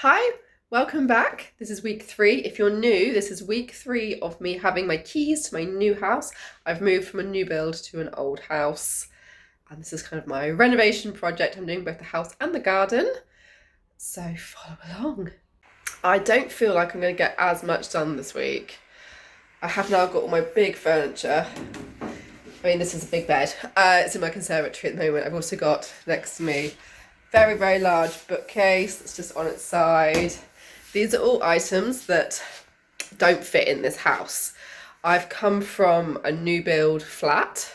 Hi, welcome back. This is week 3. If you're new, this is week 3 of me having my keys to my new house. I've moved from a new build to an old house, and this is kind of my renovation project. I'm doing both the house and the garden, so follow along. I don't feel like I'm going to get as much done this week. I have now got all my big furniture. I mean, this is a big bed. It's in my conservatory at the moment. I've also got next to me very, very large bookcase that's just on its side. These are all items that don't fit in this house. I've come from a new build flat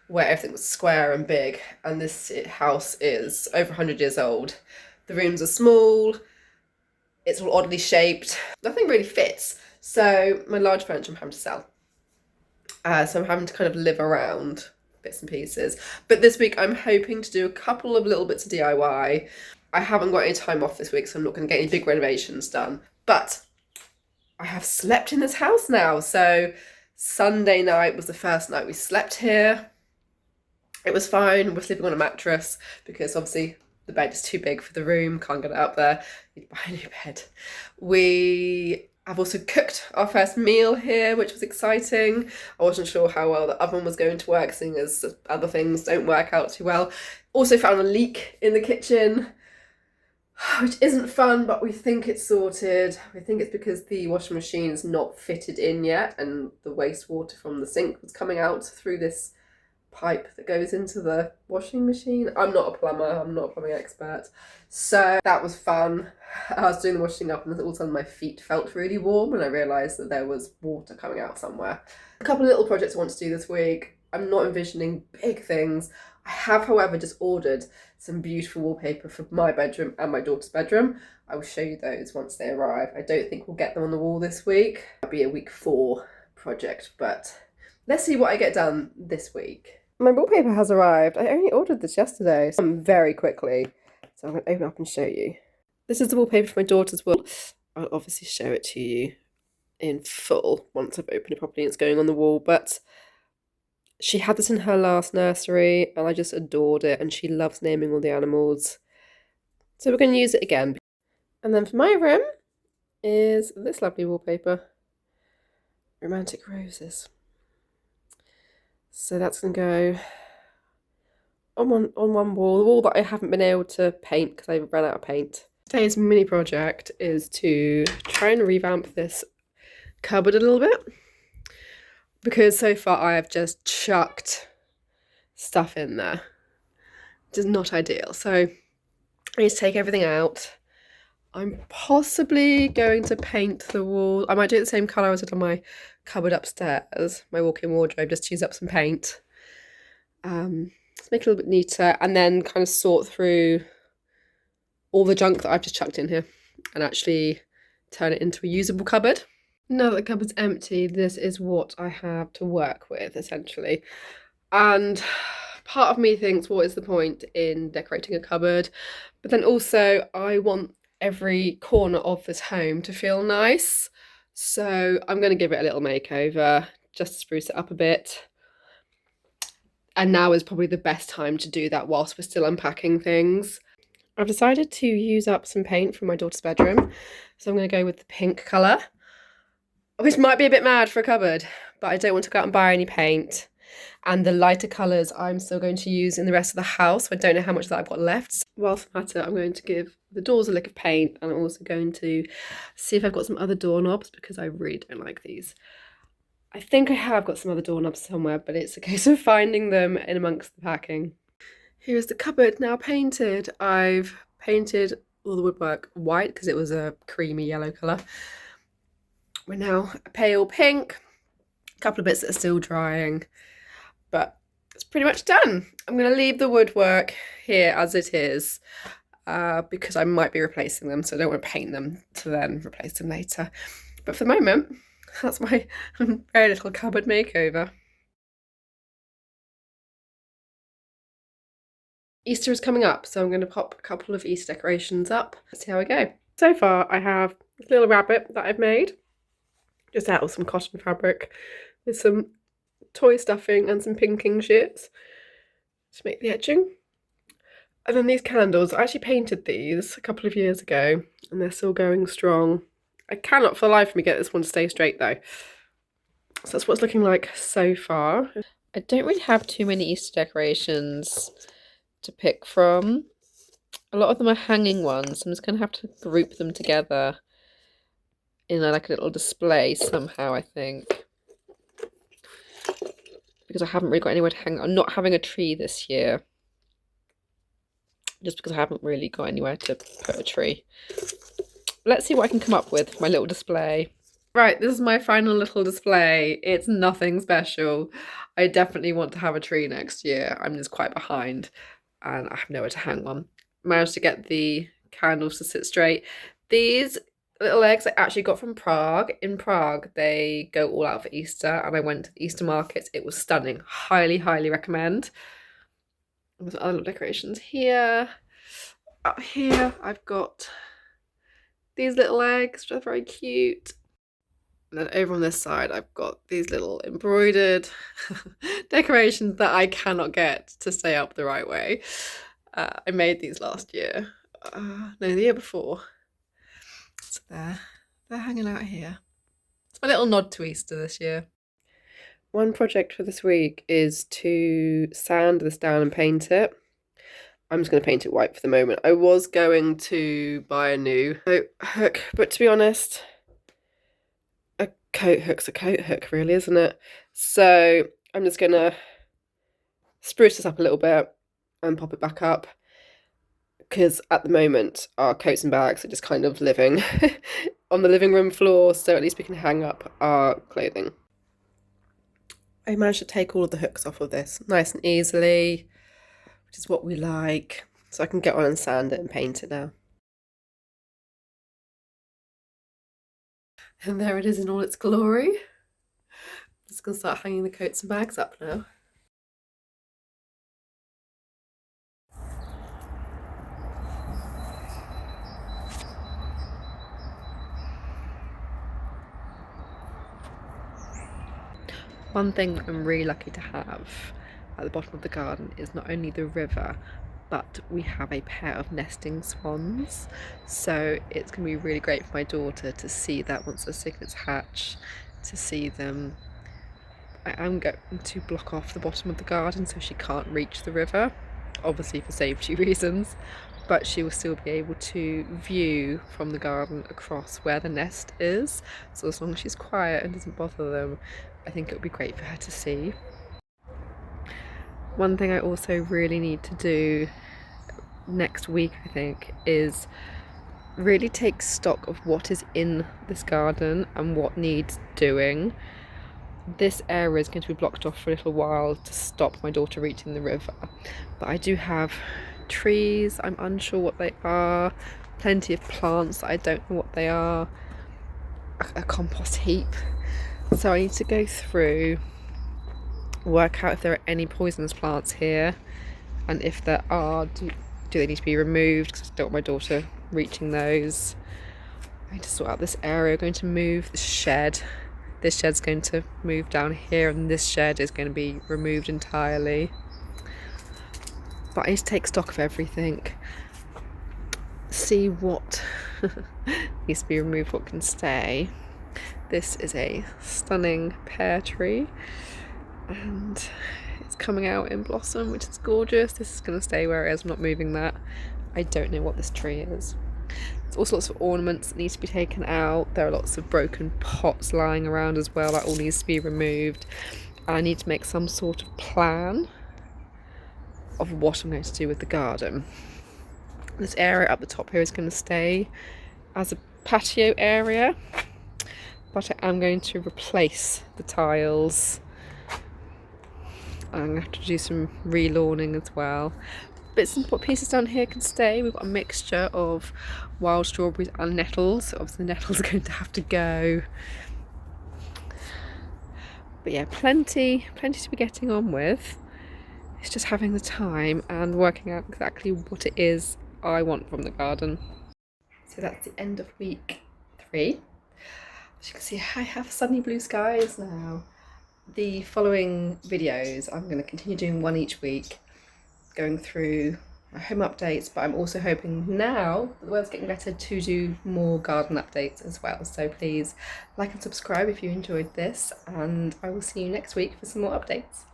where everything was square and big, and this house is over 100 years old. The rooms are small, it's all oddly shaped, nothing really fits. So my large furniture I'm having to sell. So I'm having to kind of live around bits and pieces. But this week I'm hoping to do a couple of little bits of DIY. I haven't got any time off this week, so I'm not going to get any big renovations done. But I have slept in this house now. So Sunday night was the first night we slept here. It was fine. We're sleeping on a mattress because obviously the bed is too big for the room. Can't get it up there. Need to buy a new bed. I've also cooked our first meal here, which was exciting. I wasn't sure how well the oven was going to work, seeing as other things don't work out too well. Also found a leak in the kitchen, which isn't fun, but we think it's sorted. We think it's because the washing machine is not fitted in yet, and the wastewater from the sink was coming out through this pipe that goes into the washing machine. I'm not a plumber, I'm not a plumbing expert. So that was fun. I was doing the washing up and all of a sudden my feet felt really warm and I realised that there was water coming out somewhere. A couple of little projects I want to do this week. I'm not envisioning big things. I have, however, just ordered some beautiful wallpaper for my bedroom and my daughter's bedroom. I will show you those once they arrive. I don't think we'll get them on the wall this week. It'll be a week 4 project, but let's see what I get done this week. My wallpaper has arrived. I only ordered this yesterday, so very quickly. So I'm going to open up and show you. This is the wallpaper for my daughter's wall. I'll obviously show it to you in full once I've opened it properly and it's going on the wall. But she had this in her last nursery and I just adored it, and she loves naming all the animals. So we're going to use it again. And then for my room is this lovely wallpaper. Romantic roses. So that's going to go on one wall, the wall that I haven't been able to paint because I ran out of paint. Today's mini project is to try and revamp this cupboard a little bit, because so far I have just chucked stuff in there, which is not ideal. So I need to take everything out. I'm possibly going to paint the wall. I might do it the same colour as I did on my cupboard upstairs, my walk-in wardrobe, just to use up some paint. Let's make it a little bit neater and then kind of sort through all the junk that I've just chucked in here and actually turn it into a usable cupboard. Now that the cupboard's empty, this is what I have to work with, essentially. And part of me thinks, what is the point in decorating a cupboard? But then also, I want every corner of this home to feel nice. So I'm going to give it a little makeover, just to spruce it up a bit. And now is probably the best time to do that whilst we're still unpacking things. I've decided to use up some paint from my daughter's bedroom. So I'm going to go with the pink colour, which might be a bit mad for a cupboard, but I don't want to go out and buy any paint. And the lighter colours I'm still going to use in the rest of the house. I don't know how much that I've got left. Whilst I'm at it, I'm going to give the doors a lick of paint, and I'm also going to see if I've got some other doorknobs because I really don't like these. I think I have got some other doorknobs somewhere, but it's a case of finding them in amongst the packing. Here's the cupboard now painted. I've painted all the woodwork white because it was a creamy yellow colour. We're now a pale pink. A couple of bits that are still drying, but it's pretty much done. I'm going to leave the woodwork here as it is because I might be replacing them, so I don't want to paint them to then replace them later. But for the moment, that's my very little cupboard makeover. Easter is coming up, so I'm going to pop a couple of Easter decorations up. Let's see how I go. So far, I have this little rabbit that I've made, just out of some cotton fabric, with some toy stuffing and some pinking sheets to make the etching. And then these candles, I actually painted these a couple of years ago and they're still going strong. I cannot for the life of me get this one to stay straight though. So that's what it's looking like so far. I don't really have too many Easter decorations to pick from. A lot of them are hanging ones. I'm just going to have to group them together in like a little display somehow, I think. Because I haven't really got anywhere to hang. I'm not having a tree this year. Just because I haven't really got anywhere to put a tree. Let's see what I can come up with for my little display. Right, this is my final little display. It's nothing special. I definitely want to have a tree next year. I'm just quite behind and I have nowhere to hang one. Managed to get the candles to sit straight. These little eggs I actually got from Prague. In Prague, they go all out for Easter and I went to the Easter markets. It was stunning. Highly, highly recommend. There's other little decorations here. Up here, I've got these little eggs, which are very cute. And then over on this side, I've got these little embroidered decorations that I cannot get to stay up the right way. I made these last year. No, the year before. So they're hanging out here. It's my little nod to Easter this year. One project for this week is to sand this down and paint it. I'm just going to paint it white for the moment. I was going to buy a new coat hook, but to be honest, a coat hook's a coat hook, really, isn't it? So I'm just going to spruce this up a little bit and pop it back up. Because at the moment, our coats and bags are just kind of living on the living room floor, so at least we can hang up our clothing. I managed to take all of the hooks off of this nice and easily, which is what we like. So I can get on and sand it and paint it now. And there it is in all its glory. I'm just going to start hanging the coats and bags up now. One thing I'm really lucky to have at the bottom of the garden is not only the river, but we have a pair of nesting swans. So it's going to be really great for my daughter to see that once the cygnets hatch, to see them. I am going to block off the bottom of the garden so she can't reach the river, obviously for safety reasons, but she will still be able to view from the garden across where the nest is. So as long as she's quiet and doesn't bother them, I think it would be great for her to see. One thing I also really need to do next week, I think, is really take stock of what is in this garden and what needs doing. This area is going to be blocked off for a little while to stop my daughter reaching the river, but I do have trees, I'm unsure what they are, plenty of plants that I don't know what they are, a compost heap. So I need to go through, work out if there are any poisonous plants here, and if there are, do they need to be removed, because I don't want my daughter reaching those. I need to sort out this area. I'm going to move the shed. This shed's going to move down here, and this shed is going to be removed entirely. But I need to take stock of everything, see what needs to be removed, what can stay. This is a stunning pear tree and it's coming out in blossom, which is gorgeous. This is going to stay where it is. I'm not moving that. I don't know what this tree is. There's also lots of ornaments that need to be taken out. There are lots of broken pots lying around as well. That all needs to be removed. And I need to make some sort of plan of what I'm going to do with the garden. This area up the top here is going to stay as a patio area, but I am going to replace the tiles. I'm going to have to do some relawning as well. Bits and pieces down here can stay. We've got a mixture of wild strawberries and nettles. Obviously the nettles are going to have to go. But yeah, plenty to be getting on with. It's just having the time and working out exactly what it is I want from the garden. So that's the end of week 3. As you can see, I have sunny blue skies now. The following videos, I'm going to continue doing one each week, going through my home updates, but I'm also hoping now that the weather's getting better to do more garden updates as well. So please like and subscribe if you enjoyed this, and I will see you next week for some more updates.